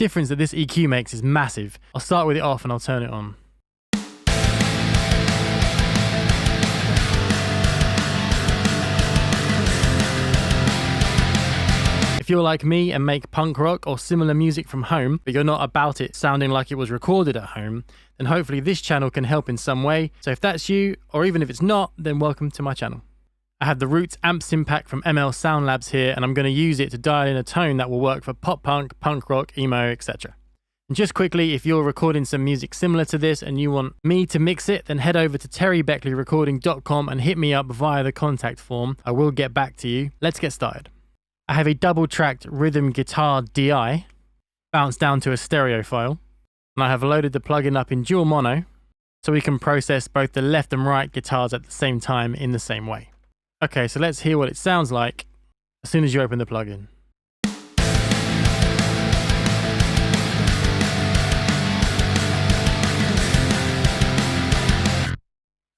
difference that this EQ makes is massive. I'll start with it off and I'll turn it on. If you're like me and make punk rock or similar music from home, but you're not about it sounding like it was recorded at home, then hopefully this channel can help in some way. So if that's you, or even if it's not, then welcome to my channel. I have the Roots Amp Sim Pack from ML Sound Labs here, and I'm going to use it to dial in a tone that will work for pop punk, punk rock, emo, etc. And just quickly, if you're recording some music similar to this and you want me to mix it, then head over to terrybeckleyrecording.com and hit me up via the contact form. I will get back to you. Let's get started. I have a double-tracked rhythm guitar DI bounced down to a stereo file, and I have loaded the plugin up in dual mono so we can process both the left and right guitars at the same time in the same way. Okay, so let's hear what it sounds like as soon as you open the plugin.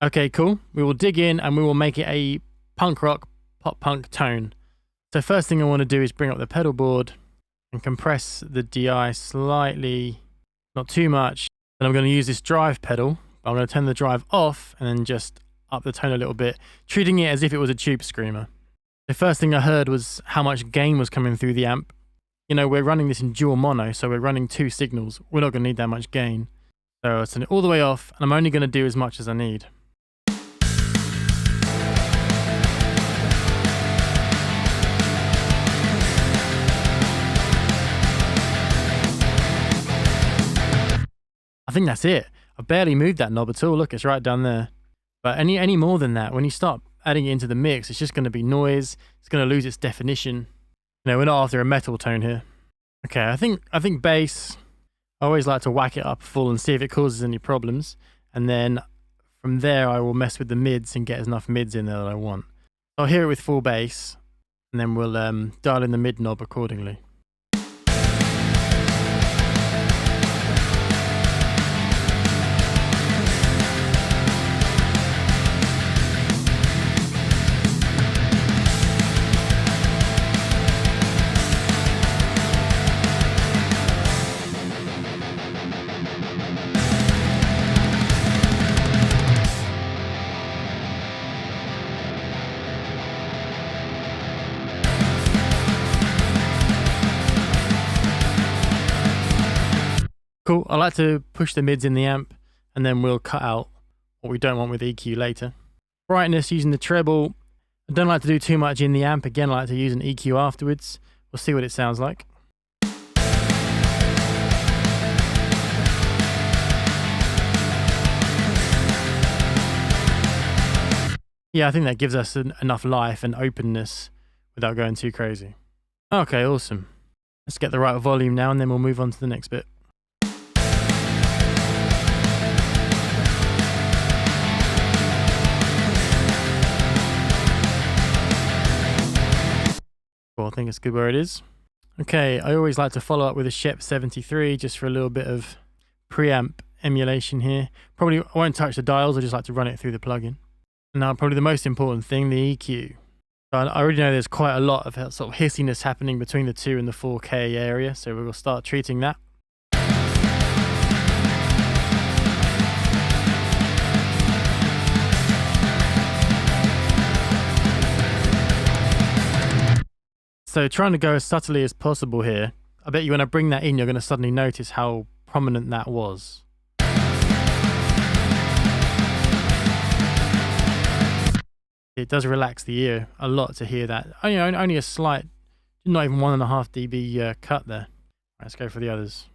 Okay, cool. We will dig in and we will make it a punk rock, pop punk tone. So first thing I want to do is bring up the pedal board and compress the DI slightly, not too much. And I'm going to use this drive pedal. I'm going to turn the drive off and then just up the tone a little bit, treating it as if it was a tube screamer. The first thing I heard was how much gain was coming through the amp. You know, we're running this in dual mono, so we're running 2 signals. We're not going to need that much gain. So I'll turn it all the way off, and I'm only going to do as much as I need. I think that's it. I barely moved that knob at all. Look, it's right down there. But any more than that, when you start adding it into the mix, it's just going to be noise. It's going to lose its definition. You know, we're not after a metal tone here. Okay, I think bass, I always like to whack it up full and see if it causes any problems. And then from there, I will mess with the mids and get enough mids in there that I want. I'll hear it with full bass, and then we'll dial in the mid knob accordingly. Cool, I like to push the mids in the amp and then we'll cut out what we don't want with EQ later. Brightness using the treble. I don't like to do too much in the amp. Again, I like to use an EQ afterwards. We'll see what it sounds like. Yeah, I think that gives us enough life and openness without going too crazy. Okay, awesome. Let's get the right volume now and then we'll move on to the next bit. Cool, I think it's good where it is. Okay, I always like to follow up with a Shep 73 just for a little bit of preamp emulation here. Probably I won't touch the dials, I just like to run it through the plugin. And now probably the most important thing, the EQ. So I already know there's quite a lot of sort of hissiness happening between the 2 and the 4K area, so we will start treating that. So trying to go as subtly as possible here. I bet you when I bring that in, you're going to suddenly notice how prominent that was. It does relax the ear a lot to hear that. Only a slight, not even 1.5 dB cut there. Let's go for the others.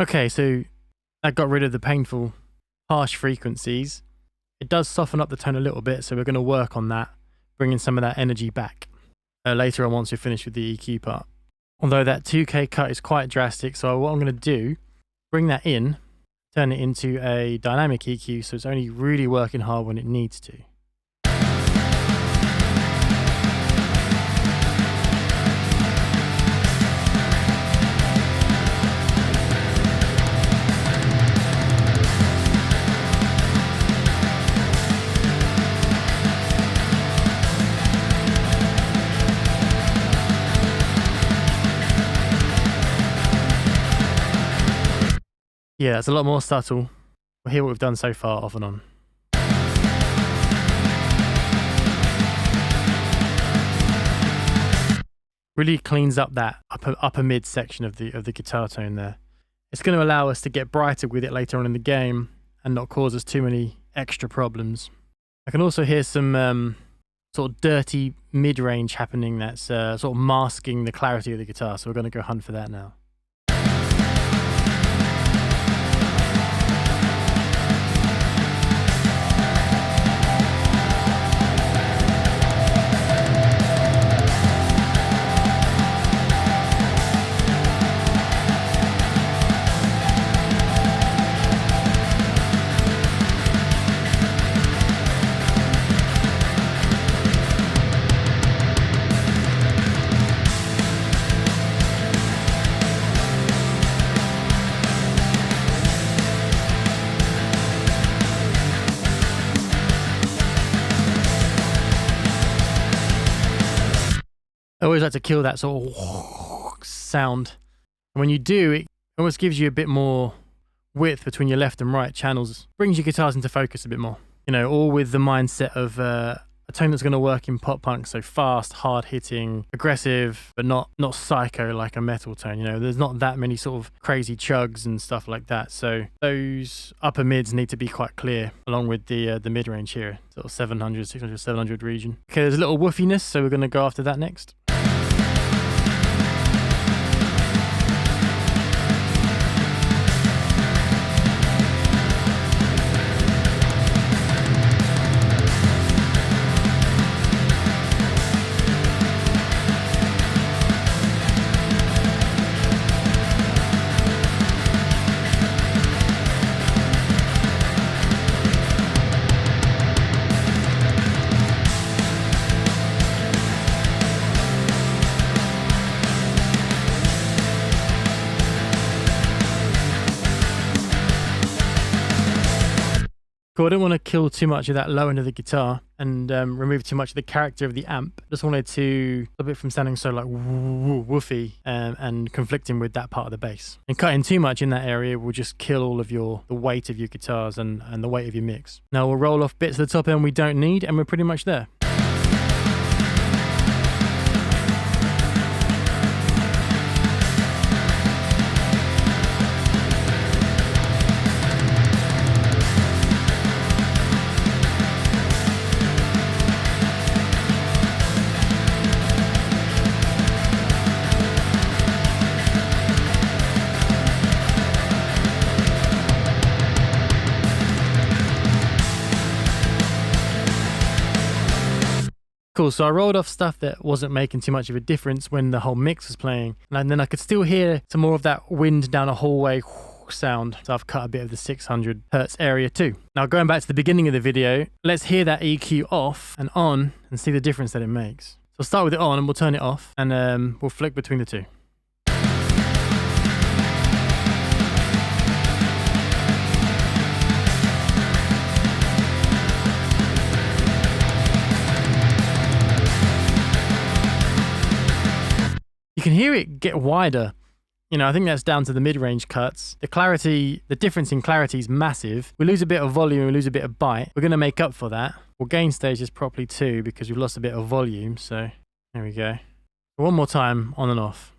Okay, so that got rid of the painful, harsh frequencies. It does soften up the tone a little bit, so we're going to work on that, bringing some of that energy back. later on once we're finished with the EQ part. Although that 2K cut is quite drastic, so what I'm going to do, bring that in, turn it into a dynamic EQ so it's only really working hard when it needs to. Yeah, it's a lot more subtle. We'll hear what we've done so far off and on. Really cleans up that upper mid section of the guitar tone there. It's going to allow us to get brighter with it later on in the game and not cause us too many extra problems. I can also hear some sort of dirty mid-range happening that's sort of masking the clarity of the guitar, so we're going to go hunt for that now. I always like to kill that sort of sound. And when you do, it almost gives you a bit more width between your left and right channels. Brings your guitars into focus a bit more. You know, all with the mindset of a tone that's going to work in pop punk. So fast, hard hitting, aggressive, but not psycho like a metal tone. You know, there's not that many sort of crazy chugs and stuff like that. So those upper mids need to be quite clear along with the mid range here. Sort of 700, 600, 700 region. Okay, there's a little woofiness. So we're going to go after that next. Cool, I don't want to kill too much of that low end of the guitar and remove too much of the character of the amp. Just wanted to stop it from sounding so like woofy and conflicting with that part of the bass. And cutting too much in that area will just kill all of the weight of your guitars and the weight of your mix. Now we'll roll off bits of the top end we don't need and we're pretty much there. Cool, so I rolled off stuff that wasn't making too much of a difference when the whole mix was playing, and then I could still hear some more of that wind down a hallway sound, so I've cut a bit of the 600 hertz area too. Now going back to the beginning of the video, let's hear that EQ off and on and see the difference that it makes. So I'll start with it on and we'll turn it off and we'll flick between the two. You can hear it get wider. You know, I think that's down to the mid-range cuts. The clarity, the difference in clarity is massive. We lose a bit of volume, we lose a bit of bite. We're going to make up for that. We'll gain stage this properly too because we've lost a bit of volume. So there we go. One more time, on and off.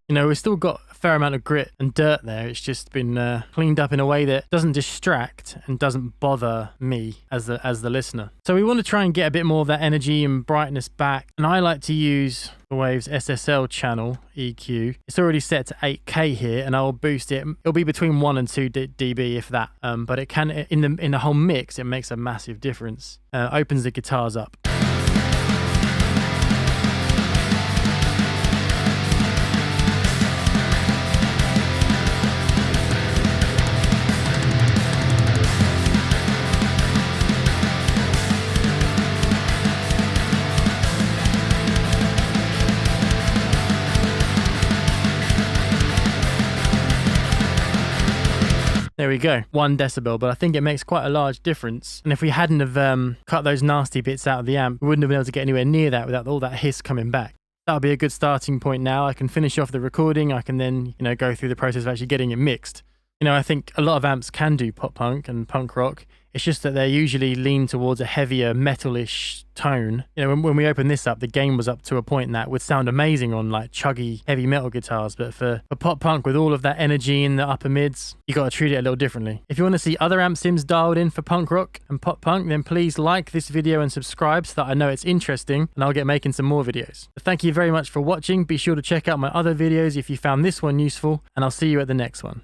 You know, we've still got fair amount of grit and dirt there. It's just been cleaned up in a way that doesn't distract and doesn't bother me as the listener. So we want to try and get a bit more of that energy and brightness back. And I like to use the Waves SSL channel EQ. It's already set to 8K here, and I'll boost it. It'll be between 1 and 2 dB if that. But it can in the whole mix, it makes a massive difference. Opens the guitars up. There we go, 1 decibel, but I think it makes quite a large difference. And if we hadn't have cut those nasty bits out of the amp, we wouldn't have been able to get anywhere near that without all that hiss coming back. That'll be a good starting point now. I can finish off the recording. I can then, go through the process of actually getting it mixed. I think a lot of amps can do pop punk and punk rock. It's just that they usually lean towards a heavier metalish tone. When we opened this up, the gain was up to a point that would sound amazing on like chuggy heavy metal guitars. But for pop punk with all of that energy in the upper mids, you got to treat it a little differently. If you want to see other amp sims dialed in for punk rock and pop punk, then please like this video and subscribe so that I know it's interesting and I'll get making some more videos. But thank you very much for watching. Be sure to check out my other videos if you found this one useful, and I'll see you at the next one.